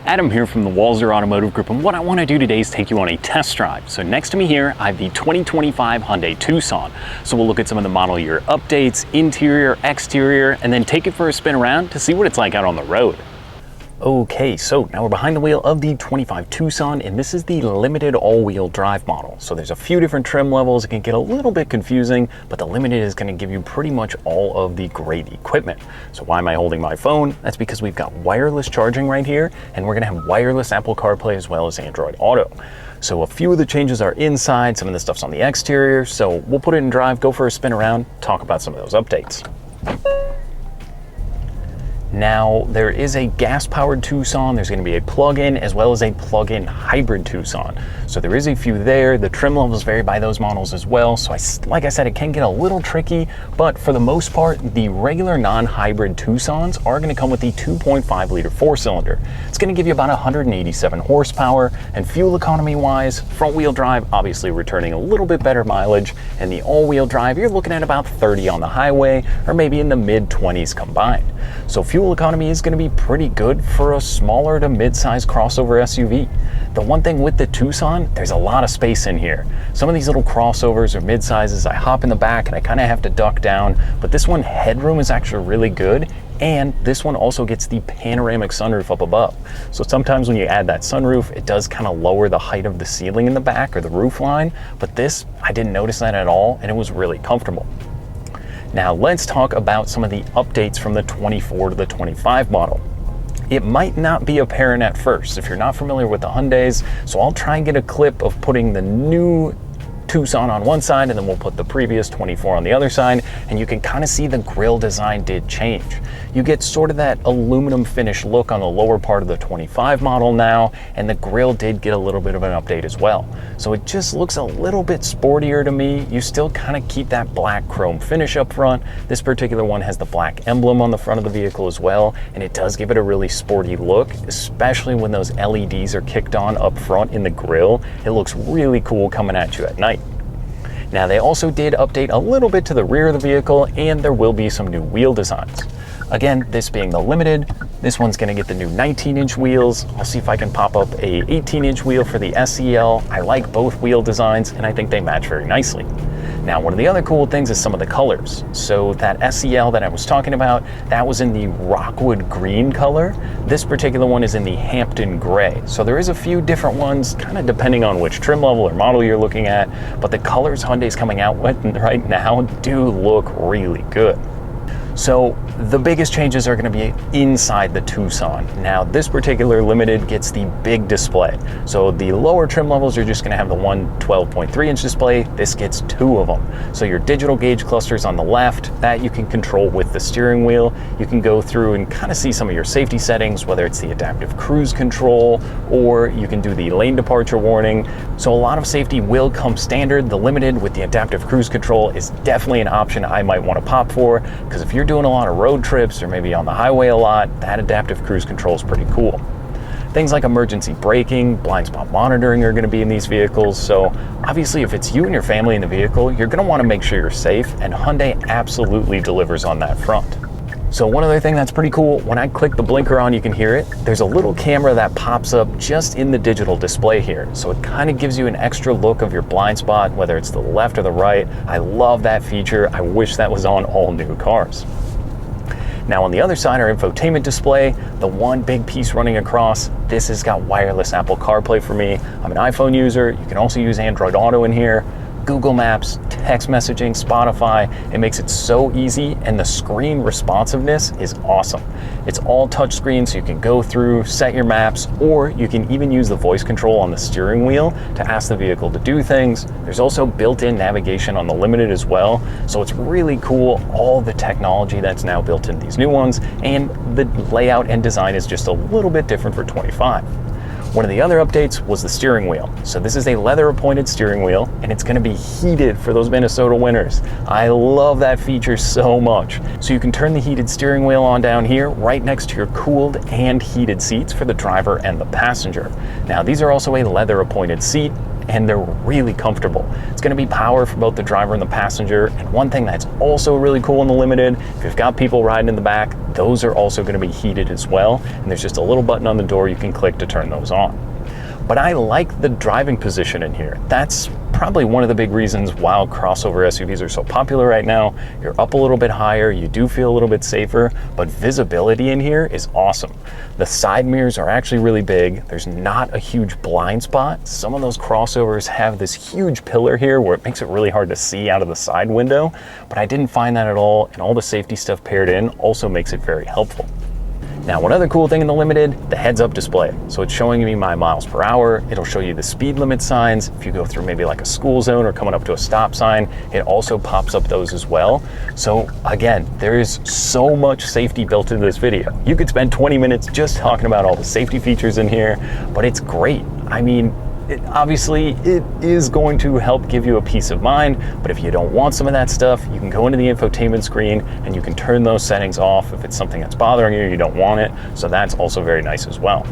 Adam here from the Walser Automotive Group, and what I want to do today is take you on a test drive. So next to me here, I have the 2025 Hyundai Tucson. So we'll look at some of the model year updates, interior, exterior, and then take it for a spin around to see what it's like out on the road. Okay, so now we're behind the wheel of the 25 Tucson, and this is the limited all-wheel drive model. So there's a few different trim levels. It can get a little bit confusing, but the limited is going to give you pretty much all of the great equipment. So why am I holding my phone? That's because we've got wireless charging right here, and we're going to have wireless Apple CarPlay as well as Android Auto. So a few of the changes are inside, some of the stuff's on the exterior. So we'll put it in drive, go for a spin around, talk about some of those updates. Now, there is a gas-powered Tucson, there's going to be a plug-in as well as a plug-in hybrid Tucson. So there is a few there. The trim levels vary by those models as well. So like I said, it can get a little tricky, but for the most part, the regular non-hybrid Tucsons are going to come with the 2.5 liter four-cylinder. It's going to give you about 187 horsepower, and fuel economy-wise, front-wheel drive obviously returning a little bit better mileage, and the all-wheel drive, you're looking at about 30 on the highway, or maybe in the mid-20s combined. So fuel economy is going to be pretty good for a smaller to mid-size crossover SUV. The one thing with the Tucson, there's a lot of space in here. Some of these little crossovers or mid-sizes, I hop in the back and I kind of have to duck down, but this one, headroom is actually really good, and this one also gets the panoramic sunroof up above. So sometimes when you add that sunroof, it does kind of lower the height of the ceiling in the back or the roof line, but this, I didn't notice that at all, and it was really comfortable. Now let's talk about some of the updates from the 24 to the 25 model. It might not be apparent at first if you're not familiar with the Hyundais, so I'll try and get a clip of putting the new Tucson on one side, and then we'll put the previous 24 on the other side, and you can kind of see the grille design did change. You get sort of that aluminum finish look on the lower part of the 25 model now, and the grille did get a little bit of an update as well. So it just looks a little bit sportier to me. You still kind of keep that black chrome finish up front. This particular one has the black emblem on the front of the vehicle as well, and it does give it a really sporty look, especially when those LEDs are kicked on up front in the grille. It looks really cool coming at you at night. Now, they also did update a little bit to the rear of the vehicle, and there will be some new wheel designs. Again, this being the limited, this one's gonna get the new 19-inch wheels. I'll see if I can pop up a 18-inch wheel for the SEL. I like both wheel designs, and I think they match very nicely. Now, one of the other cool things is some of the colors. So that SEL that I was talking about, that was in the Rockwood green color. This particular one is in the Hampton gray. So there is a few different ones, kind of depending on which trim level or model you're looking at, but the colors Hyundai's coming out with right now do look really good. So the biggest changes are going to be inside the Tucson. Now, this particular limited gets the big display. So the lower trim levels are just going to have the one 12.3-inch display. This gets two of them. So your digital gauge clusters on the left, that you can control with the steering wheel. You can go through and kind of see some of your safety settings, whether it's the adaptive cruise control, or you can do the lane departure warning. So a lot of safety will come standard. The limited with the adaptive cruise control is definitely an option I might want to pop for, because if you're doing a lot of road trips or maybe on the highway a lot, that adaptive cruise control is pretty cool. Things like emergency braking, blind spot monitoring are going to be in these vehicles. So obviously, if it's you and your family in the vehicle, you're going to want to make sure you're safe, and Hyundai absolutely delivers on that front. So one other thing that's pretty cool, when I click the blinker on, you can hear it. There's a little camera that pops up just in the digital display here. So it kind of gives you an extra look of your blind spot, whether it's the left or the right. I love that feature. I wish that was on all new cars. Now on the other side, our infotainment display, the one big piece running across, this has got wireless Apple CarPlay for me. I'm an iPhone user. You can also use Android Auto in here. Google Maps, text messaging, Spotify. It makes it so easy, and the screen responsiveness is awesome. It's all touchscreen, so you can go through, set your maps, or you can even use the voice control on the steering wheel to ask the vehicle to do things. There's also built-in navigation on the Limited as well, so it's really cool, all the technology that's now built in these new ones, and the layout and design is just a little bit different for 25. One of the other updates was the steering wheel. So this is a leather-appointed steering wheel, and it's gonna be heated for those Minnesota winters. I love that feature so much. So you can turn the heated steering wheel on down here, right next to your cooled and heated seats for the driver and the passenger. Now, these are also a leather-appointed seat, and they're really comfortable. It's going to be power for both the driver and the passenger. And one thing that's also really cool in the Limited, if you've got people riding in the back, those are also going to be heated as well. And there's just a little button on the door you can click to turn those on. But I like the driving position in here. That's probably one of the big reasons why crossover SUVs are so popular right now. You're up a little bit higher, you do feel a little bit safer, but visibility in here is awesome. The side mirrors are actually really big. There's not a huge blind spot. Some of those crossovers have this huge pillar here where it makes it really hard to see out of the side window, but I didn't find that at all, and all the safety stuff paired in also makes it very helpful. Now, one other cool thing in the Limited, the heads-up display. So it's showing me my miles per hour. It'll show you the speed limit signs. If you go through maybe like a school zone or coming up to a stop sign, it also pops up those as well. So again, there is so much safety built into this video. You could spend 20 minutes just talking about all the safety features in here, but it's great. I mean, obviously it is going to help give you a peace of mind, but if you don't want some of that stuff, you can go into the infotainment screen and you can turn those settings off if it's something that's bothering you, you don't want it. So that's also very nice as well.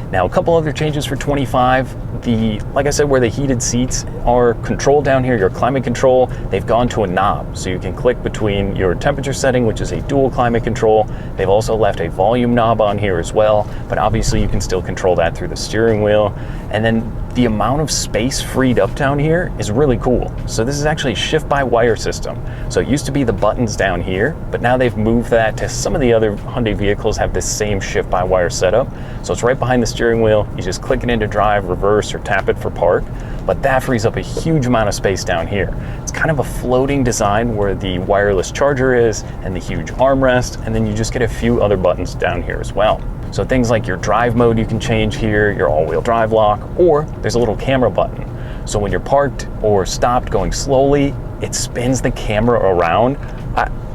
Now, a couple other changes for 25. Like I said, where the heated seats are controlled down here, your climate control, they've gone to a knob. So you can click between your temperature setting, which is a dual climate control. They've also left a volume knob on here as well, but obviously you can still control that through the steering wheel. And then the amount of space freed up down here is really cool. So this is actually a shift-by-wire system. So it used to be the buttons down here, but now they've moved that to some of the other Hyundai vehicles have this same shift-by-wire setup. So it's right behind the steering wheel. You just click it into drive, reverse, or tap it for park. But that frees up a huge amount of space down here. It's kind of a floating design where the wireless charger is and the huge armrest, and then you just get a few other buttons down here as well. So things like your drive mode you can change here, your all-wheel drive lock, or there's a little camera button. So when you're parked or stopped going slowly, it spins the camera around.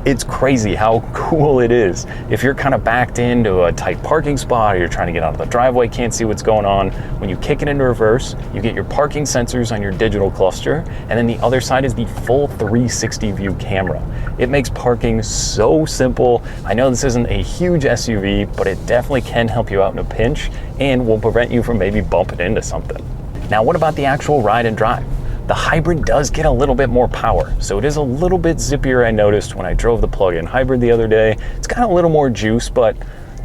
It's crazy how cool it is. If you're kind of backed into a tight parking spot or you're trying to get out of the driveway, can't see what's going on, when you kick it into reverse, you get your parking sensors on your digital cluster, and then the other side is the full 360 view camera. It makes parking so simple. I know this isn't a huge SUV, but it definitely can help you out in a pinch and will prevent you from maybe bumping into something. Now, what about the actual ride and drive? The hybrid does get a little bit more power, so it is a little bit zippier. I noticed when I drove the plug-in hybrid the other day. It's got a little more juice, but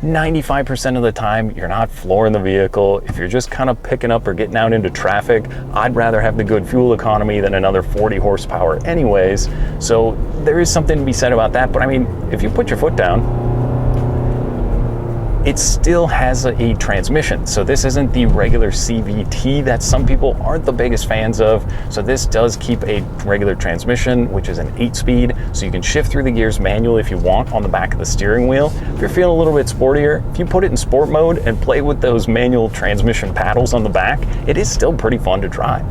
95% of the time you're not flooring the vehicle. If you're just kind of picking up or getting out into traffic, I'd rather have the good fuel economy than another 40 horsepower anyways. So there is something to be said about that, but I mean, if you put your foot down, it still has a transmission. So this isn't the regular CVT that some people aren't the biggest fans of. So this does keep a regular transmission, which is an 8-speed. So you can shift through the gears manually if you want on the back of the steering wheel. If you're feeling a little bit sportier, if you put it in sport mode and play with those manual transmission paddles on the back, it is still pretty fun to drive.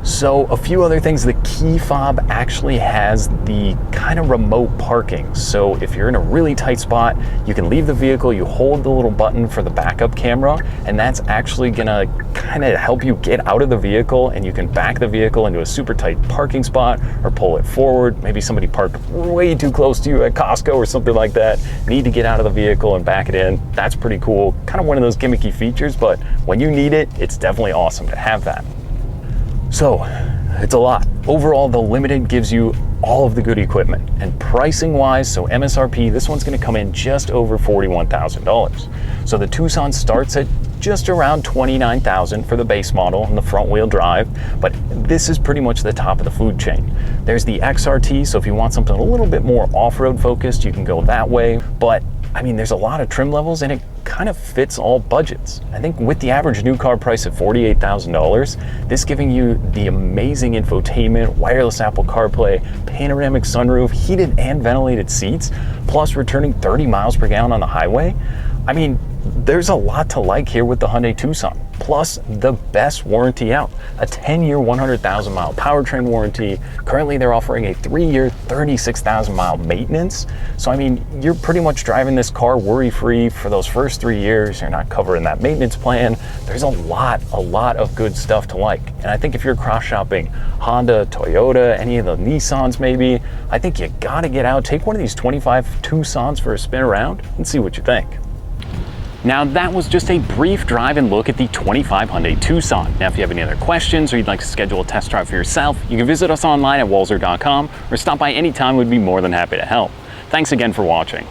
So a few other things, the key fob actually has the kind of remote parking. So if you're in a really tight spot, you can leave the vehicle, you hold the little button for the backup camera, and that's actually gonna kind of help you get out of the vehicle, and you can back the vehicle into a super tight parking spot or pull it forward. Maybe somebody parked way too close to you at Costco or something like that, need to get out of the vehicle and back it in. That's pretty cool. Kind of one of those gimmicky features, but when you need it, it's definitely awesome to have that. So it's a lot. Overall, the Limited gives you all of the good equipment, and pricing wise, so MSRP, this one's going to come in just over $41,000. So the Tucson starts at just around $29,000 for the base model and the front wheel drive, but this is pretty much the top of the food chain. There's the XRT, so if you want something a little bit more off-road focused, you can go that way, but I mean, there's a lot of trim levels and it kind of fits all budgets. I think with the average new car price of $48,000, this giving you the amazing infotainment, wireless Apple CarPlay, panoramic sunroof, heated and ventilated seats, plus returning 30 miles per gallon on the highway. I mean, there's a lot to like here with the Hyundai Tucson, plus the best warranty out, a 10-year, 100,000 mile powertrain warranty. Currently, they're offering a 3-year, 36,000 mile maintenance. So, I mean, you're pretty much driving this car worry-free for those first 3 years. You're not covering that maintenance plan. There's a lot of good stuff to like. And I think if you're cross-shopping Honda, Toyota, any of the Nissans maybe, I think you gotta get out, take one of these 25 Tucsons for a spin around and see what you think. Now that was just a brief drive and look at the 25 Hyundai Tucson. Now if you have any other questions or you'd like to schedule a test drive for yourself, you can visit us online at walser.com or stop by anytime. We'd be more than happy to help. Thanks again for watching.